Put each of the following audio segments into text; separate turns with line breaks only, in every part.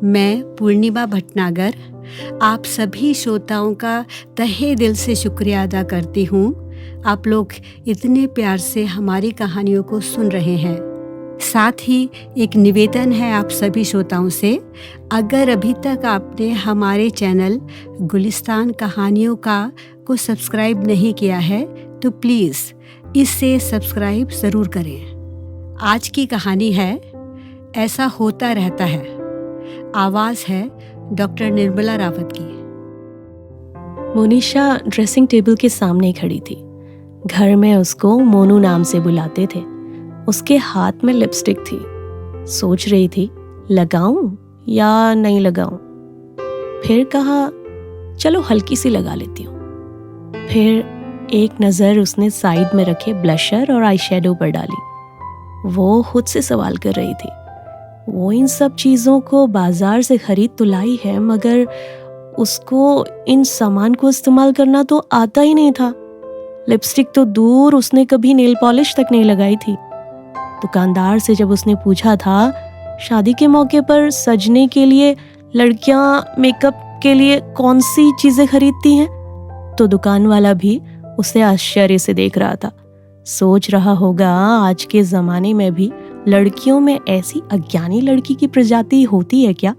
मैं पूर्णिमा भटनागर आप सभी श्रोताओं का तहे दिल से शुक्रिया अदा करती हूँ। आप लोग इतने प्यार से हमारी कहानियों को सुन रहे हैं। साथ ही एक निवेदन है आप सभी श्रोताओं से, अगर अभी तक आपने हमारे चैनल गुलिस्तान कहानियों को सब्सक्राइब नहीं किया है तो प्लीज़ इसे सब्सक्राइब ज़रूर करें। आज की कहानी है ऐसा होता रहता है। आवाज़ है डॉक्टर निर्मला रावत की।
मोनिशा ड्रेसिंग टेबल के सामने खड़ी थी। घर में उसको मोनू नाम से बुलाते थे। उसके हाथ में लिपस्टिक थी। सोच रही थी लगाऊं या नहीं लगाऊं। फिर कहा चलो हल्की सी लगा लेती हूँ। फिर एक नज़र उसने साइड में रखे ब्लशर और आई शेडो पर डाली। वो खुद से सवाल कर रही थी, वो इन सब चीज़ों को बाजार से खरीद तो लाई है, मगर उसको इन सामान को इस्तेमाल करना तो आता ही नहीं था। लिपस्टिक तो दूर, उसने कभी नेल पॉलिश तक नहीं लगाई थी। दुकानदार से जब उसने पूछा था शादी के मौके पर सजने के लिए लड़कियां मेकअप के लिए कौन सी चीज़ें खरीदती हैं, तो दुकान वाला भी उसे आश्चर्य से देख रहा था। सोच रहा होगा आज के ज़माने में भी लड़कियों में ऐसी अज्ञानी लड़की की प्रजाति होती है क्या?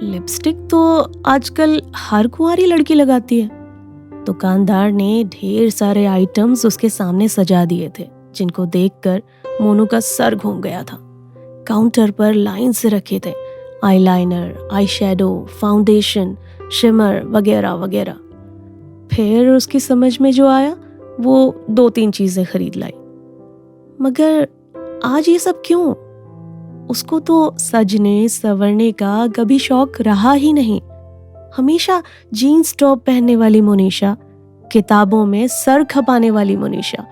लिपस्टिक तो आजकल हर कुंवारी लड़की लगाती है। दुकानदार ने ढेर सारे आइटम्स उसके सामने सजा दिए थे, जिनको देखकर मोनू का सर घूम गया था। काउंटर पर लाइन से रखे थे eyeliner, eye shadow, foundation, shimmer वगैरह वगैरह। फिर उसकी समझ में जो आया वो 2-3 चीज़ें खरीद लाई। मगर आज ये सब क्यों? उसको तो सजने संवरने का कभी शौक रहा ही नहीं। हमेशा जीन्स टॉप पहनने वाली मोनिशा, किताबों में सर खपाने वाली मोनिशा,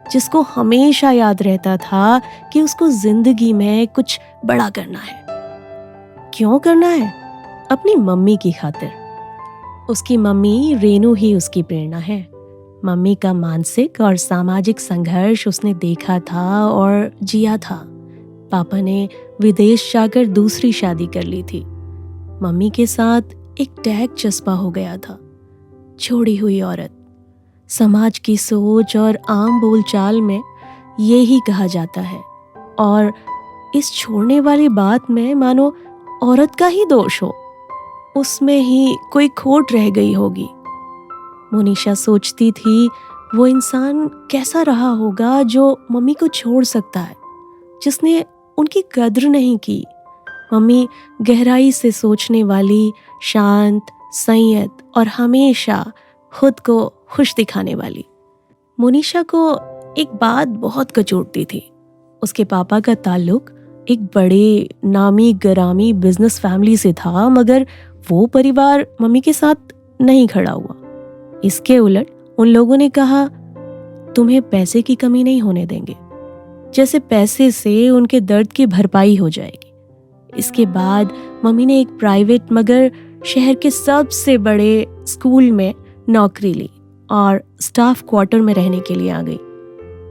जिसको हमेशा याद रहता था कि उसको जिंदगी में कुछ बड़ा करना है। क्यों करना है? अपनी मम्मी की खातिर। उसकी मम्मी रेनू ही उसकी प्रेरणा है। मम्मी का मानसिक और सामाजिक संघर्ष उसने देखा था और जिया था। पापा ने विदेश जाकर दूसरी शादी कर ली थी। मम्मी के साथ एक टैग चस्पा हो गया था, छोड़ी हुई औरत। समाज की सोच और आम बोलचाल में ये ही कहा जाता है, और इस छोड़ने वाली बात में मानो औरत का ही दोष हो, उसमें ही कोई खोट रह गई होगी। मोनिशा सोचती थी वो इंसान कैसा रहा होगा जो मम्मी को छोड़ सकता है, जिसने उनकी कद्र नहीं की। मम्मी गहराई से सोचने वाली, शांत, संयत और हमेशा खुद को खुश दिखाने वाली। मोनिशा को एक बात बहुत कचोटती थी। उसके पापा का ताल्लुक एक बड़े नामी गरामी बिजनेस फैमिली से था, मगर वो परिवार मम्मी के साथ नहीं खड़ा हुआ। इसके उलट उन लोगों ने कहा तुम्हें पैसे की कमी नहीं होने देंगे, जैसे पैसे से उनके दर्द की भरपाई हो जाएगी। इसके बाद मम्मी ने एक प्राइवेट मगर शहर के सबसे बड़े स्कूल में नौकरी ली और स्टाफ क्वार्टर में रहने के लिए आ गई।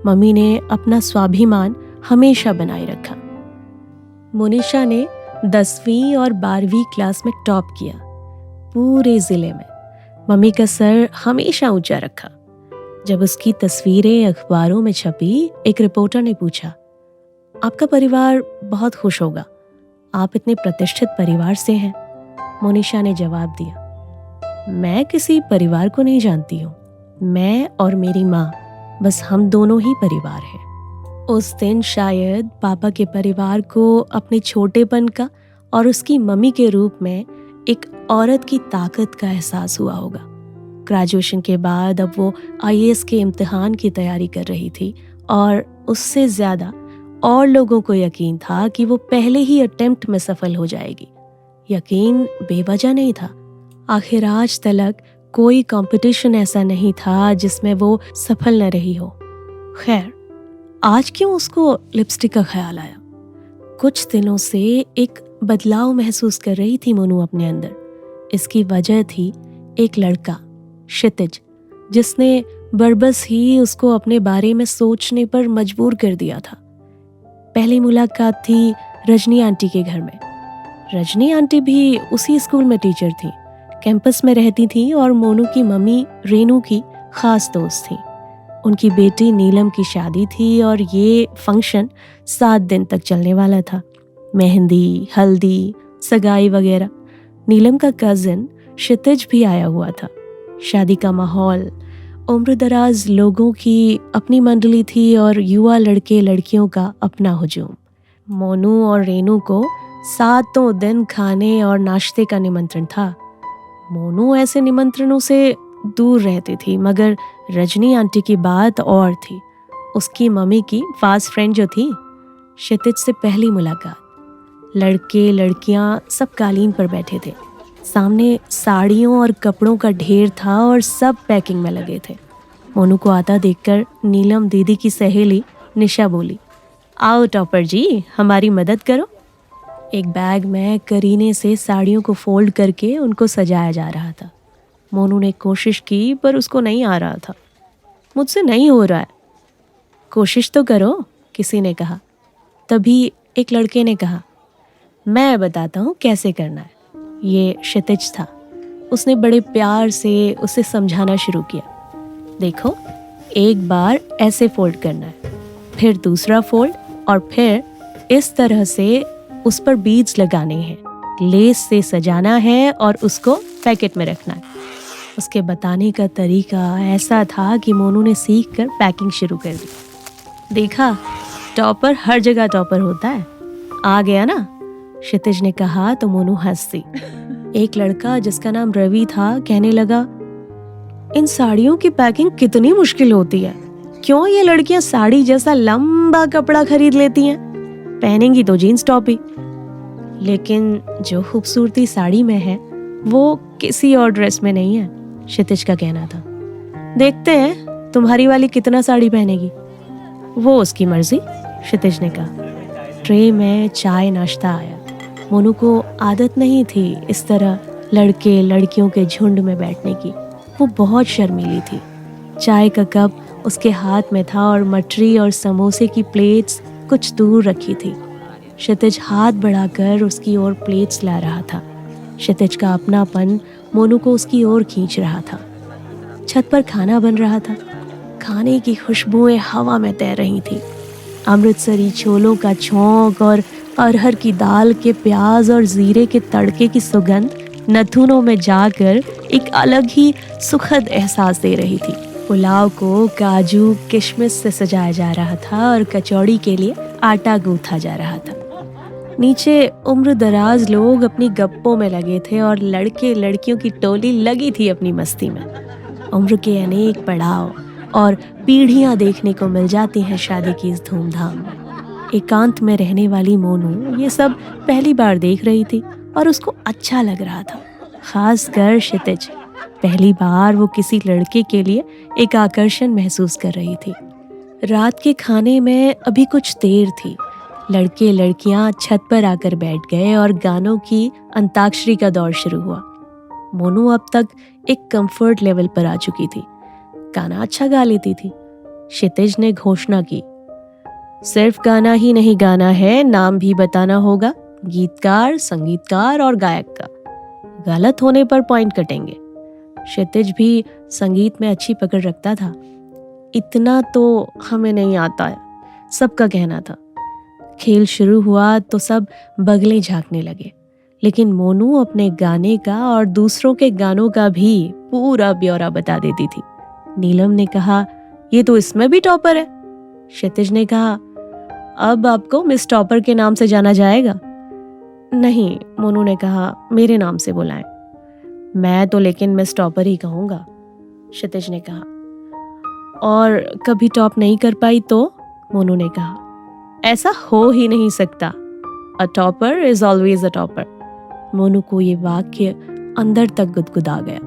मम्मी ने अपना स्वाभिमान हमेशा बनाए रखा। मोनिशा ने 10वीं और 12वीं क्लास में टॉप किया पूरे जिले में। मम्मी का सर हमेशा ऊंचा रखा। जब उसकी तस्वीरें अखबारों में छपी, एक रिपोर्टर ने पूछा, आपका परिवार बहुत खुश होगा, आप इतने प्रतिष्ठित परिवार से हैं। मोनिशा ने जवाब दिया, मैं किसी परिवार को नहीं जानती हूँ। मैं और मेरी माँ, बस हम दोनों ही परिवार हैं। उस दिन शायद पापा के परिवार को अपने छोटेपन का और उसकी मम्मी के रूप में एक औरत की ताकत का एहसास हुआ होगा। ग्रेजुएशन के बाद अब वो आईएएस के इम्तिहान की तैयारी कर रही थी, और उससे ज़्यादा और लोगों को यकीन था कि वो पहले ही अटेम्प्ट में सफल हो जाएगी। यकीन बेवजह नहीं था। आखिर आज तक कोई कंपटीशन ऐसा नहीं था जिसमें वो सफल न रही हो। खैर, आज क्यों उसको लिपस्टिक का ख्याल आया? कुछ दिनों से एक बदलाव महसूस कर रही थी मोनू अपने अंदर। इसकी वजह थी एक लड़का, क्षितिज, जिसने बरबस ही उसको अपने बारे में सोचने पर मजबूर कर दिया था। पहली मुलाकात थी रजनी आंटी के घर में। रजनी आंटी भी उसी स्कूल में टीचर थी, कैंपस में रहती थी और मोनू की मम्मी रेनू की खास दोस्त थी। उनकी बेटी नीलम की शादी थी और ये फंक्शन 7 दिन तक चलने वाला था। मेहंदी, हल्दी, सगाई वगैरह। नीलम का कजिन क्षितिज भी आया हुआ था। शादी का माहौल, उम्रदराज लोगों की अपनी मंडली थी और युवा लड़के लड़कियों का अपना हुजूम। मोनू और रेनू को 7 दिन खाने और नाश्ते का निमंत्रण था। मोनू ऐसे निमंत्रणों से दूर रहती थी, मगर रजनी आंटी की बात और थी। उसकी मम्मी की फास्ट फ्रेंड जो थी, क्षितिज से पहली मुलाकात। लड़के लड़कियां सब कालीन पर बैठे थे। सामने साड़ियों और कपड़ों का ढेर था और सब पैकिंग में लगे थे। मोनू को आता देखकर नीलम दीदी की सहेली निशा बोली, आओ टॉपर जी, हमारी मदद करो। एक बैग में करीने से साड़ियों को फोल्ड करके उनको सजाया जा रहा था। मोनू ने कोशिश की पर उसको नहीं आ रहा था। मुझसे नहीं हो रहा है। कोशिश तो करो, किसी ने कहा। तभी एक लड़के ने कहा, मैं बताता हूँ कैसे करना है। ये क्षितिज था। उसने बड़े प्यार से उसे समझाना शुरू किया। देखो, एक बार ऐसे फोल्ड करना है, फिर दूसरा फोल्ड और फिर इस तरह से उस पर बीड्स लगाने हैं, लेस से सजाना है और उसको पैकेट में रखना है। उसके बताने का तरीका ऐसा था कि मोनू ने सीख कर पैकिंग शुरू कर दी। देखा, टॉपर हर जगह टॉपर होता है। आ गया ना, क्षितिज ने कहा तो मोनू हंस दी। एक लड़का जिसका नाम रवि था कहने लगा, इन साड़ियों की पैकिंग कितनी मुश्किल होती है। क्यों ये लड़कियां साड़ी जैसा लंबा कपड़ा खरीद लेती हैं? पहनेंगी तो जीन्स टॉप ही। लेकिन जो खूबसूरती साड़ी में है वो किसी और ड्रेस में नहीं है, क्षितिज का कहना था। देखते हैं तुम्हारी वाली कितना साड़ी पहनेगी। वो उसकी मर्जी, क्षितिज ने कहा। ट्रे में चाय नाश्ता आया। मोनू को आदत नहीं थी इस तरह लड़के लड़कियों के झुंड में बैठने की। वो बहुत शर्मीली थी। चाय का कप उसके हाथ में था और मटरी और समोसे की प्लेट्स कुछ दूर रखी थी। क्षितिज हाथ बढ़ाकर उसकी ओर प्लेट्स ला रहा था। क्षितिज का अपनापन मोनू को उसकी ओर खींच रहा था। छत पर खाना बन रहा था। खाने की खुशबुएं हवा में तैर रही थी। अमृतसरी छोलों का छौंक और अरहर की दाल के प्याज और जीरे के तड़के की सुगंध नथुनों में जाकर एक अलग ही सुखद एहसास दे रही थी। पुलाव को काजू किशमिश से सजाया जा रहा था और कचौड़ी के लिए आटा गूंथा जा रहा था। नीचे उम्रदराज लोग अपनी गप्पों में लगे थे और लड़के लड़कियों की टोली लगी थी अपनी मस्ती में। उम्र के अनेक पड़ाव और पीढ़ियां देखने को मिल जाती हैं शादी की इस धूमधाम में। एकांत में रहने वाली मोनू ये सब पहली बार देख रही थी और उसको अच्छा लग रहा था। खासकर क्षितिज, पहली बार वो किसी लड़के के लिए एक आकर्षण महसूस कर रही थी। रात के खाने में अभी कुछ देर थी। लड़के लड़कियां छत पर आकर बैठ गए और गानों की अंताक्षरी का दौर शुरू हुआ। मोनू अब तक एक कंफर्ट लेवल पर आ चुकी थी। गाना अच्छा गा लेती थी। क्षितिज ने घोषणा की, सिर्फ गाना ही नहीं गाना है, नाम भी बताना होगा, गीतकार, संगीतकार और गायक का। गलत होने पर पॉइंट कटेंगे। क्षितिज भी संगीत में अच्छी पकड़ रखता था। इतना तो हमें नहीं आता है, सबका कहना था। खेल शुरू हुआ तो सब बगलें झांकने लगे, लेकिन मोनू अपने गाने का और दूसरों के गानों का भी पूरा ब्यौरा बता देती थी। नीलम ने कहा, ये तो इसमें भी टॉपर है। क्षितिज ने कहा, अब आपको मिस टॉपर के नाम से जाना जाएगा। नहीं, मोनू ने कहा, मेरे नाम से बुलाएं। मैं तो लेकिन मिस टॉपर ही कहूँगा, क्षितिज ने कहा। और कभी टॉप नहीं कर पाई तो? मोनू ने कहा, ऐसा हो ही नहीं सकता। A topper is always a topper. Monu को ये वाक्य अंदर तक गुदगुदा गया।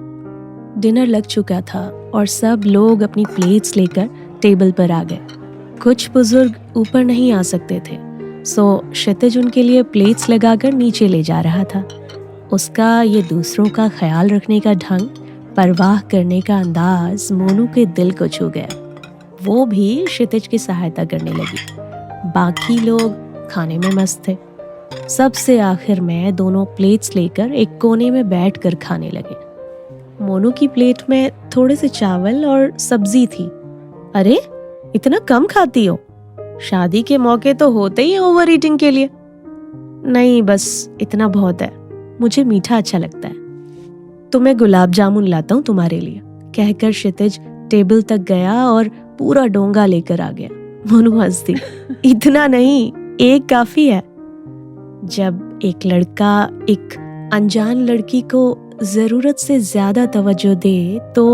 डिनर लग चुका था और सब लोग अपनी प्लेट्स लेकर टेबल पर आ गए। कुछ बुजुर्ग ऊपर नहीं आ सकते थे, सो क्षितिज उनके लिए प्लेट्स लगाकर नीचे ले जा रहा था। उसका ये दूसरों का ख्याल रखने का ढंग, परवाह करने का अंदाज मोनू के दिल को छू गया। वो भी क्षितिज की सहायता करने लगी। बाकी लोग खाने में मस्त थे। सबसे आखिर में दोनों प्लेट्स लेकर एक कोने में बैठकर खाने लगे। मोनू की प्लेट में थोड़े से चावल और सब्जी थी। अरे, इतना कम खाती हो? शादी के मौके तो होते ही हैं ओवर ईटिंग के लिए। नहीं, बस इतना बहुत है, मुझे मीठा अच्छा लगता है। तो मैं गुलाब जामुन लाता हूँ तुम्हारे लिए, कहकर क्षितिज टेबल तक गया और पूरा डोंगा लेकर आ गया। मोनू हंस दी। इतना नहीं, एक काफी है। जब एक लड़का एक अनजान लड़की को जरूरत से ज्यादा तवज्जो दे तो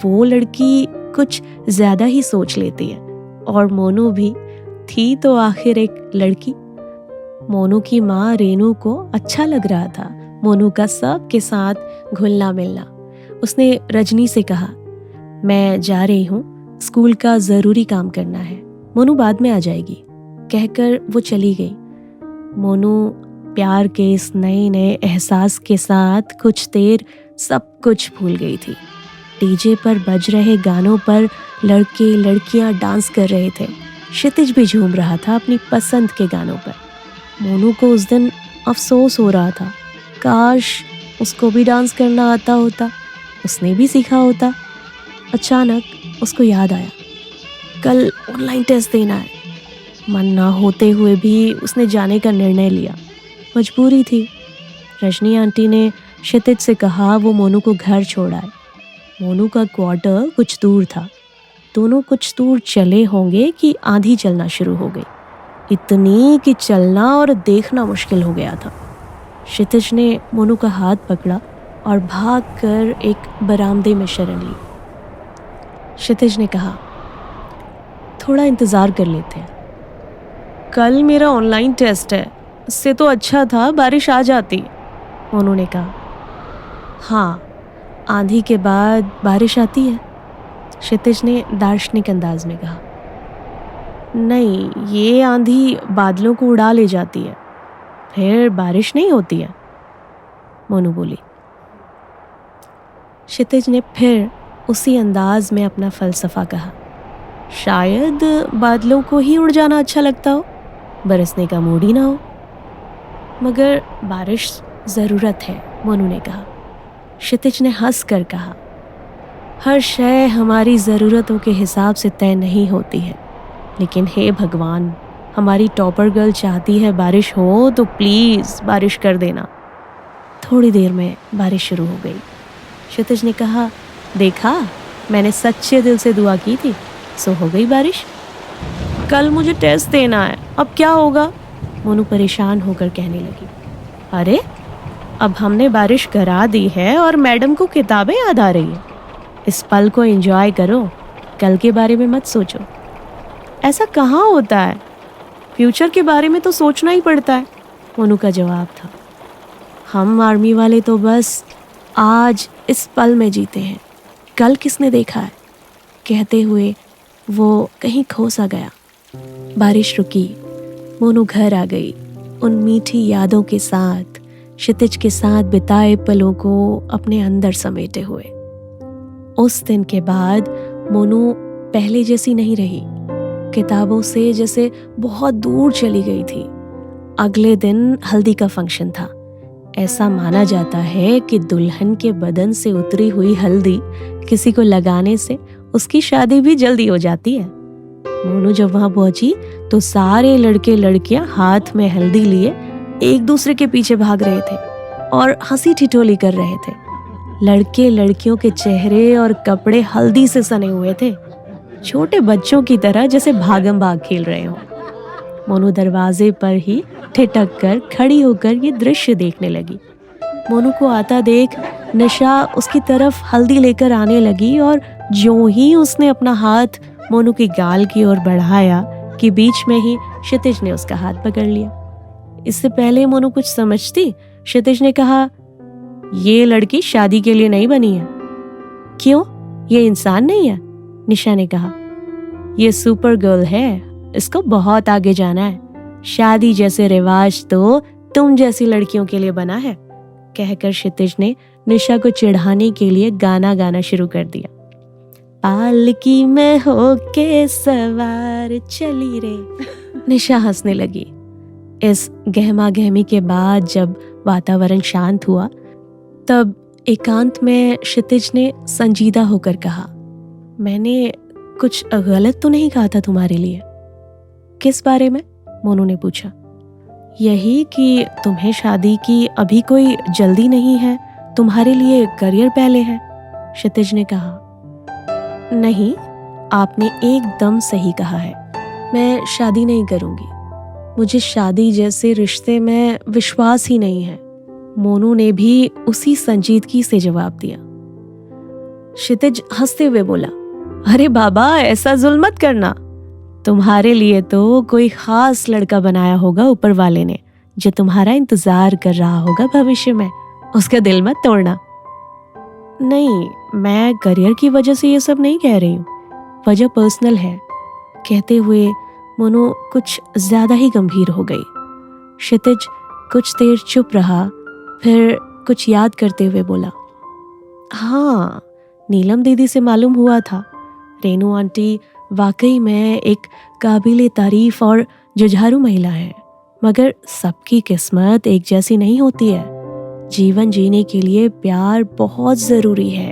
वो लड़की कुछ ज्यादा ही सोच लेती है, और मोनू भी थी तो आखिर एक लड़की। मोनू की माँ रेनू को अच्छा लग रहा था मोनू का सबके साथ घुलना मिलना। उसने रजनी से कहा, मैं जा रही हूँ, स्कूल का जरूरी काम करना है, मोनू बाद में आ जाएगी, कहकर वो चली गई। मोनू प्यार के इस नए नए एहसास के साथ कुछ देर सब कुछ भूल गई थी। डीजे पर बज रहे गानों पर लड़के लड़कियां डांस कर रहे थे। क्षितिज भी झूम रहा था अपनी पसंद के गानों पर। मोनू को उस दिन अफसोस हो रहा था, काश उसको भी डांस करना आता होता, उसने भी सीखा होता। अचानक उसको याद आया, कल ऑनलाइन टेस्ट देना है। मन ना होते हुए भी उसने जाने का निर्णय लिया, मजबूरी थी। रजनी आंटी ने क्षितिज से कहा वो मोनू को घर छोड़ आए। मोनू का क्वार्टर कुछ दूर था। दोनों कुछ दूर चले होंगे कि आंधी चलना शुरू हो गई, इतनी कि चलना और देखना मुश्किल हो गया था। क्षितिज ने मोनू का हाथ पकड़ा और भागकर एक बरामदे में शरण ली। क्षितिज ने कहा, थोड़ा इंतज़ार कर लेते हैं, कल मेरा ऑनलाइन टेस्ट है, इससे तो अच्छा था बारिश आ जाती। मोनू ने कहा, हाँ, आंधी के बाद बारिश आती है। क्षितिज ने दार्शनिक अंदाज में कहा, नहीं, ये आंधी बादलों को उड़ा ले जाती है, फिर बारिश नहीं होती है, मोनू बोली। क्षितिज ने फिर उसी अंदाज में अपना फलसफा कहा, शायद बादलों को ही उड़ जाना अच्छा लगता हो, बरसने का मूड ही ना हो। मगर बारिश ज़रूरत है, मोनू ने कहा। क्षितिज ने हंस कर कहा, हर शय हमारी ज़रूरतों के हिसाब से तय नहीं होती है, लेकिन हे भगवान, हमारी टॉपर गर्ल चाहती है बारिश हो तो प्लीज़ बारिश कर देना। थोड़ी देर में बारिश शुरू हो गई। क्षितिज ने कहा, देखा, मैंने सच्चे दिल से दुआ की थी, सो हो गई बारिश। कल मुझे टेस्ट देना है, अब क्या होगा? मोनू परेशान होकर कहने लगी। अरे, अब हमने बारिश करा दी है और मैडम को किताबें याद आ रही है। इस पल को एंजॉय करो, कल के बारे में मत सोचो। ऐसा कहाँ होता है, फ्यूचर के बारे में तो सोचना ही पड़ता है, मोनू का जवाब था। हम आर्मी वाले तो बस आज इस पल में जीते हैं, कल किसने देखा है? कहते हुए वो कहीं खो सा गया। बारिश रुकी, मोनू घर आ गई, उन मीठी यादों के साथ, क्षितिज के साथ बिताए पलों को अपने अंदर समेटे हुए। उस दिन के बाद मोनू पहले जैसी नहीं रही, किताबों से जैसे बहुत दूर चली गई थी। अगले दिन हल्दी का फंक्शन था। ऐसा माना जाता है कि दुल्हन के बदन से उतरी हुई हल्दी किसी को लगाने से उसकी शादी भी जल्दी हो जाती है। मोनू जब वहां पहुंची तो सारे लड़के लड़कियां हाथ में हल्दी लिए एक दूसरे के पीछे भाग रहे थे और हंसी ठिठोली कर रहे थे। लड़के लड़कियों के चेहरे और कपड़े हल्दी से सने हुए थे, छोटे बच्चों की तरह जैसे भागम भाग खेल रहे हों। मोनू दरवाजे पर ही ठिठक कर खड़ी होकर ये दृश्य देखने लगी। मोनू को आता देख निशा उसकी तरफ हल्दी लेकर आने लगी और ज्यों ही उसने अपना हाथ मोनू की गाल की ओर बढ़ाया कि बीच में ही क्षितिज ने उसका हाथ पकड़ लिया। इससे पहले मोनू कुछ समझती, क्षितिज ने कहा, ये लड़की शादी के लिए नहीं बनी है। क्यों, ये इंसान नहीं है? निशा ने कहा, ये सुपर गर्ल है, इसको बहुत आगे जाना है। शादी जैसे रिवाज तो तुम जैसी लड़कियों के लिए बना है, कहकर क्षितिज ने निशा को चिढ़ाने के लिए गाना गाना शुरू कर दिया। पालकी में होके सवार चली रे। निशा हंसने लगी। इस गहमा गहमी के बाद जब वातावरण शांत हुआ, तब एकांत में क्षितिज ने संजीदा होकर कहा, मैंने कुछ गलत तो नहीं कहा था तुम्हारे लिए? किस बारे में? मोनू ने पूछा। यही कि तुम्हें शादी की अभी कोई जल्दी नहीं है, तुम्हारे लिए करियर पहले है, क्षितिज ने कहा। नहीं, आपने एकदम सही कहा है। मैं शादी नहीं करूंगी। मुझे शादी जैसे रिश्ते में विश्वास ही नहीं है, मोनू ने भी उसी संजीदगी से जवाब दिया। क्षितिज हंसते हुए बोला, अरे बाबा, ऐसा जुल्म मत करना। तुम्हारे लिए तो कोई खास लड़का बनाया होगा ऊपर वाले ने, जो तुम्हारा इंतजार कर रहा होगा भविष्य में। उसका दिल मत तोड़ना। नहीं, मैं करियर की वजह से ये सब नहीं कह रही हूँ, वजह पर्सनल है, कहते हुए मोनू कुछ ज्यादा ही गंभीर हो गई। क्षितिज कुछ देर चुप रहा, फिर कुछ याद करते हुए बोला, हाँ, नीलम दीदी से मालूम हुआ था। रेनू आंटी वाकई में एक काबिले तारीफ और जुझारू महिला है, मगर सबकी किस्मत एक जैसी नहीं होती है। जीवन जीने के लिए प्यार बहुत ज़रूरी है,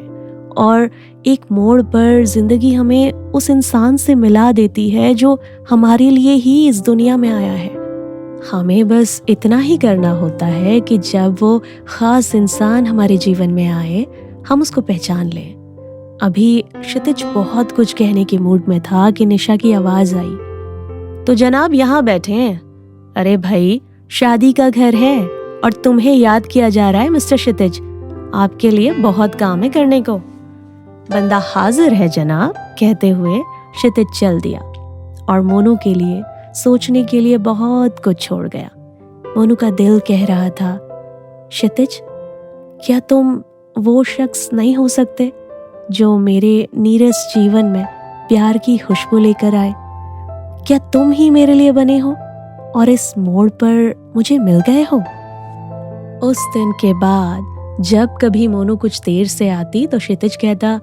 और एक मोड़ पर जिंदगी हमें उस इंसान से मिला देती है जो हमारे लिए ही इस दुनिया में आया है। हमें बस इतना ही करना होता है कि जब वो खास इंसान हमारे जीवन में आए, हम उसको पहचान लें। अभी क्षितिज बहुत कुछ कहने के मूड में था कि निशा की आवाज आई, तो जनाब यहाँ बैठे हैं। अरे भाई, शादी का घर है और तुम्हें याद किया जा रहा है मिस्टर क्षितिज। आपके लिए बहुत काम है करने को। बंदा हाजिर है जनाब, कहते हुए क्षितिज चल दिया और मोनू के लिए सोचने के लिए बहुत कुछ छोड़ गया। मोनू का दिल कह रहा था, क्षितिज, क्या तुम वो शख्स नहीं हो सकते जो मेरे नीरस जीवन में प्यार की खुशबू लेकर आए? क्या तुम ही मेरे लिए बने हो और इस मोड़ पर मुझे मिल गए हो? उस दिन के बाद जब कभी मोनू कुछ देर से आती तो क्षितिज कहता,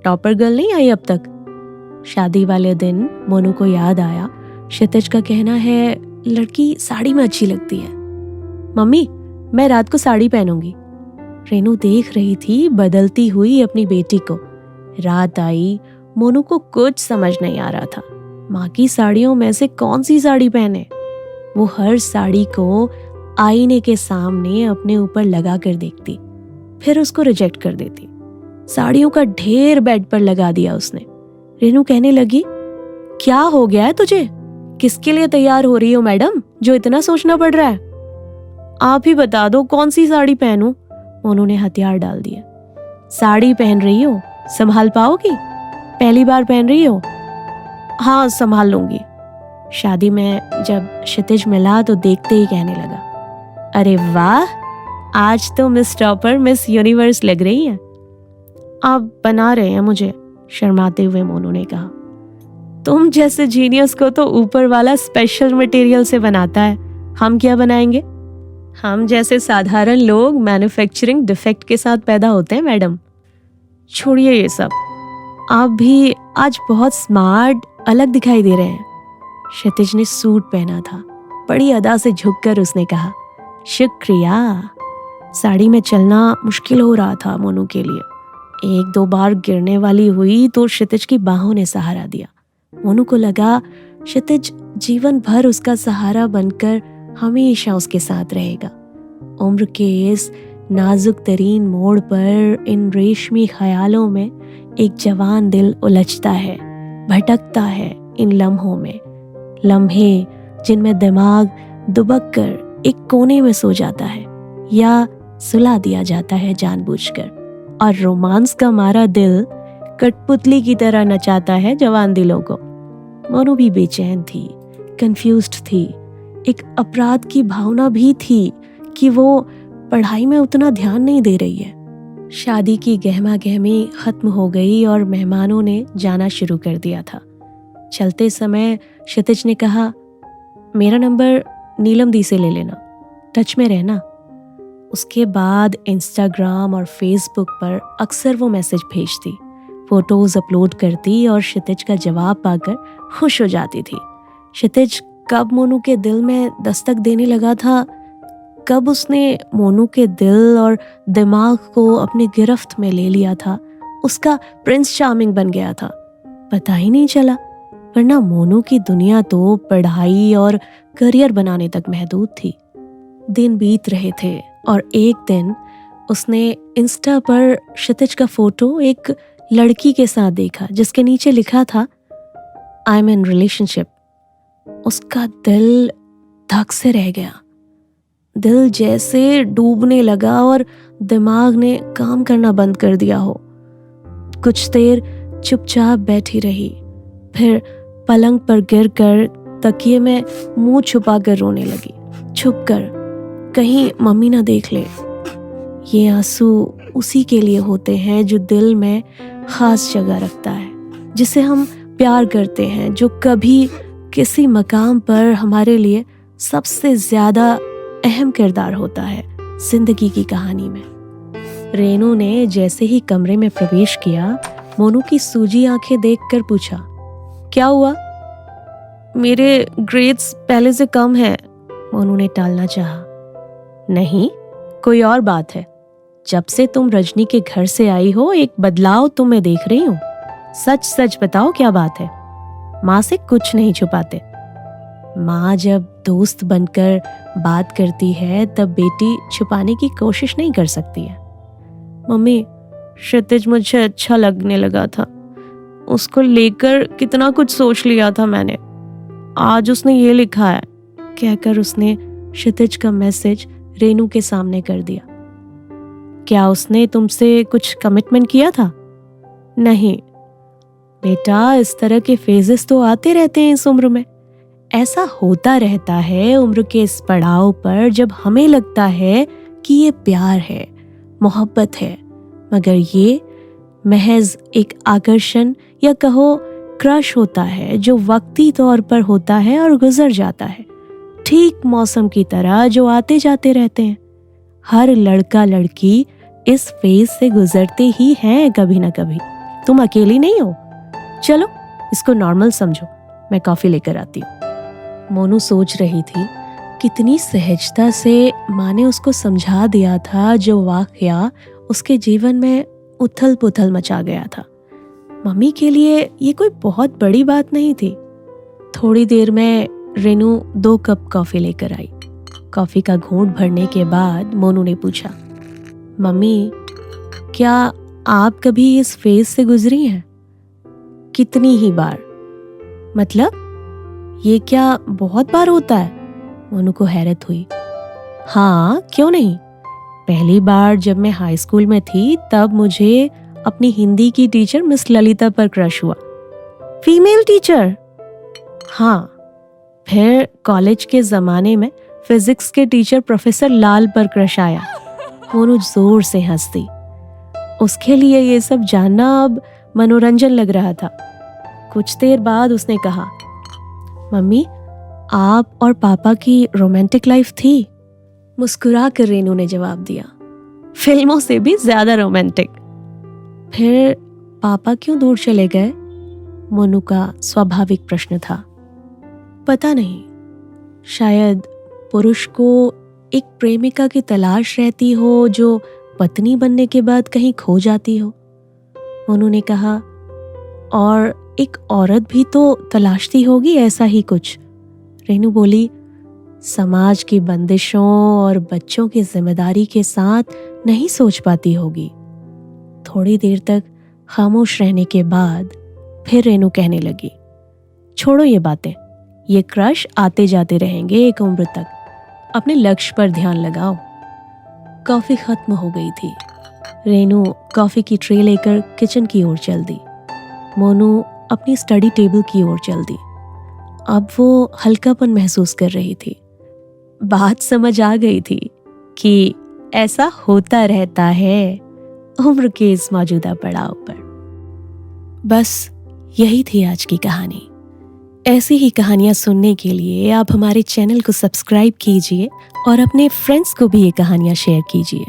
टॉपर गर्ल नहीं आई अब तक। शादी वाले दिन मोनू को याद आया, क्षितिज का कहना है लड़की साड़ी में अच्छी लगती है। मम्मी, मैं रात को साड़ी पहनूंगी। रेनू देख रही थी बदलती हुई अपनी बेटी को। रात आई, मोनू को कुछ समझ नहीं आ रहा था। माँ की साड़ियों में से कौन सी साड़ी पहने? वो हर साड़ी को आईने के सामने अपने ऊपर लगा कर देखती, फिर उसको रिजेक्ट कर देती। साड़ियों का ढेर बेड पर लगा दिया उसने। रेनू कहने लगी, क्या हो गया है तुझे? किसके लिए तैयार हो रही हो मैडम, जो इतना सोचना पड़ रहा है? आप ही बता दो कौन सी साड़ी पहनूं? मोनू ने हथियार डाल दिया। साड़ी पहन रही हो, संभाल पाओगी? पहली बार पहन रही हो? हाँ, संभाल लूंगी। शादी में जब क्षितिज मिला तो देखते ही कहने लगा, अरे वाह, आज तो मिस टॉपर मिस यूनिवर्स लग रही है। आप बना रहे हैं मुझे, शर्माते हुए मोनू ने कहा। तुम जैसे जीनियस को तो ऊपर वाला स्पेशल मटेरियल से बनाता है, हम क्या बनाएंगे? हम जैसे साधारण लोग मैन्युफैक्चरिंग डिफेक्ट के साथ पैदा होते हैं मैडम। छोड़िए ये सब, आप भी आज बहुत स्मार्ट अलग दिखाई दे रहे हैं। क्षितिज ने सूट पहना था, बड़ी अदा से झुककर उसने कहा, शुक्रिया। साड़ी में चलना मुश्किल हो रहा था मोनू के लिए। एक दो बार गिरने वाली हुई तो क्षितिज की बाहों ने सहारा दिया। मोनू को लगा क्षितिज जीवन भर उसका सहारा बनकर हमेशा उसके साथ रहेगा। उम्र के इस नाजुक तरीन मोड़ पर इन रेशमी ख्यालों में एक जवान दिल उलझता है, भटकता है इन लम्हों में, लम्हे जिनमें दिमाग दुबक कर एक कोने में सो जाता है या सुला दिया जाता है जानबूझकर, और रोमांस का मारा दिल कठपुतली की तरह नचाता है जवान दिलों को। मोनू भी बेचैन थी, कंफ्यूज्ड थी, एक अपराध की भावना भी थी कि वो पढ़ाई में उतना ध्यान नहीं दे रही है। शादी की गहमा गहमी खत्म हो गई और मेहमानों ने जाना शुरू कर दिया था। चलते समय क्षितिज ने कहा, मेरा नंबर नीलम दी से ले लेना, टच में रहना। उसके बाद इंस्टाग्राम और फेसबुक पर अक्सर वो मैसेज भेजती, फोटोज अपलोड करती और क्षितिज का जवाब पाकर खुश हो जाती थी। क्षितिज कब मोनू के दिल में दस्तक देने लगा था, कब उसने मोनू के दिल और दिमाग को अपने गिरफ्त में ले लिया था, उसका प्रिंस चार्मिंग बन गया था, पता ही नहीं चला। वरना मोनू की दुनिया तो पढ़ाई और करियर बनाने तक महदूद थी। दिन बीत रहे थे और एक दिन उसने इंस्टा पर क्षितिज का फोटो एक लड़की के साथ देखा जिसके नीचे लिखा था आई एम इन रिलेशनशिप। उसका दिल धक से रह गया। दिल जैसे डूबने लगा और दिमाग ने काम करना बंद कर दिया हो। कुछ देर चुपचाप बैठी रही, फिर पलंग पर गिरकर तकिए में मुंह छुपाकर रोने लगी, छुप कर, कहीं मम्मी ना देख ले। ये आंसू उसी के लिए होते हैं जो दिल में खास जगह रखता है, जिसे हम प्यार करते हैं, जो कभी किसी मकाम पर हमारे लिए सबसे ज्यादा अहम किरदार होता है जिंदगी की कहानी में। रेनू ने जैसे ही कमरे में प्रवेश किया, मोनू की सूजी आंखें देखकर पूछा, क्या हुआ? मेरे ग्रेड्स पहले से कम हैं। मोनू ने टालना चाहा। नहीं, कोई और बात है। जब से तुम रजनी के घर से आई हो, एक बदलाव तो मैं देख रही हूँ। सच सच बताओ, क्या बात है? माँ से कुछ नहीं छुपाते। माँ जब दोस्त बनकर बात करती है तब बेटी छुपाने की कोशिश नहीं कर सकती है। मम्मी, क्षितिज मुझे अच्छा लगने लगा था, उसको लेकर कितना कुछ सोच लिया था मैंने। आज उसने ये लिखा है, कहकर उसने क्षितिज का मैसेज रेनू के सामने कर दिया। क्या उसने तुमसे कुछ कमिटमेंट किया था? नहीं बेटा, इस तरह के फेजेस तो आते रहते हैं इस उम्र में। ऐसा होता रहता है उम्र के इस पड़ाव पर, जब हमें लगता है कि ये प्यार है, मोहब्बत है, मगर ये महज एक आकर्षण या कहो क्रश होता है जो वक्ती तौर पर होता है और गुजर जाता है, ठीक मौसम की तरह जो आते जाते रहते हैं। हर लड़का लड़की इस फेज से गुजरते ही हैं कभी ना कभी। तुम अकेली नहीं हो। चलो इसको नॉर्मल समझो, मैं कॉफी लेकर आती हूँ। मोनू सोच रही थी कितनी सहजता से माँ ने उसको समझा दिया था जो वाकया उसके जीवन में उथल पुथल मचा गया था। मम्मी के लिए ये कोई बहुत बड़ी बात नहीं थी। थोड़ी देर में रेनू 2 कप कॉफी लेकर आई। कॉफी का घूंट भरने के बाद मोनू ने पूछा, मम्मी, क्या आप कभी इस फेज से गुजरी हैं? कितनी ही बार? मतलब ये क्या बहुत बार होता है? मोनू को हैरत हुई। हाँ, क्यों नहीं। पहली बार जब मैं हाई स्कूल में थी तब मुझे अपनी हिंदी की टीचर मिस ललिता पर क्रश हुआ। Female teacher? हाँ। फिर कॉलेज के जमाने में फिजिक्स के टीचर प्रोफेसर लाल पर क्रश आया। मोनू जोर से हंसती। उसके लिए ये सब जानना अब मनोरंजन लग रहा था। कुछ देर बाद उसने कहा, मम्मी, आप और पापा की रोमांटिक लाइफ थी? मुस्कुरा कर रेनू ने जवाब दिया, फिल्मों से भी ज्यादा रोमांटिक। फिर पापा क्यों दूर चले गए? मोनू का स्वाभाविक प्रश्न था। पता नहीं, शायद पुरुष को एक प्रेमिका की तलाश रहती हो जो पत्नी बनने के बाद कहीं खो जाती हो। मोनू ने कहा, और एक औरत भी तो तलाशती होगी ऐसा ही कुछ। रेनू बोली, समाज की बंदिशों और बच्चों की जिम्मेदारी के साथ नहीं सोच पाती होगी। थोड़ी देर तक खामोश रहने के बाद फिर रेनू कहने लगी, छोड़ो ये बातें, ये क्रश आते जाते रहेंगे एक उम्र तक। अपने लक्ष्य पर ध्यान लगाओ। कॉफी खत्म हो गई थी। रेनू कॉफी की ट्रे लेकर किचन की ओर चल दी। मोनू अपनी स्टडी टेबल की ओर चल दी। अब वो हल्कापन महसूस कर रही थी। बात समझ आ गई थी कि ऐसा होता रहता है उम्र के इस मौजूदा पड़ाव पर। बस यही थी आज की कहानी। ऐसी ही कहानियां सुनने के लिए आप हमारे चैनल को सब्सक्राइब कीजिए और अपने फ्रेंड्स को भी ये कहानियां शेयर कीजिए।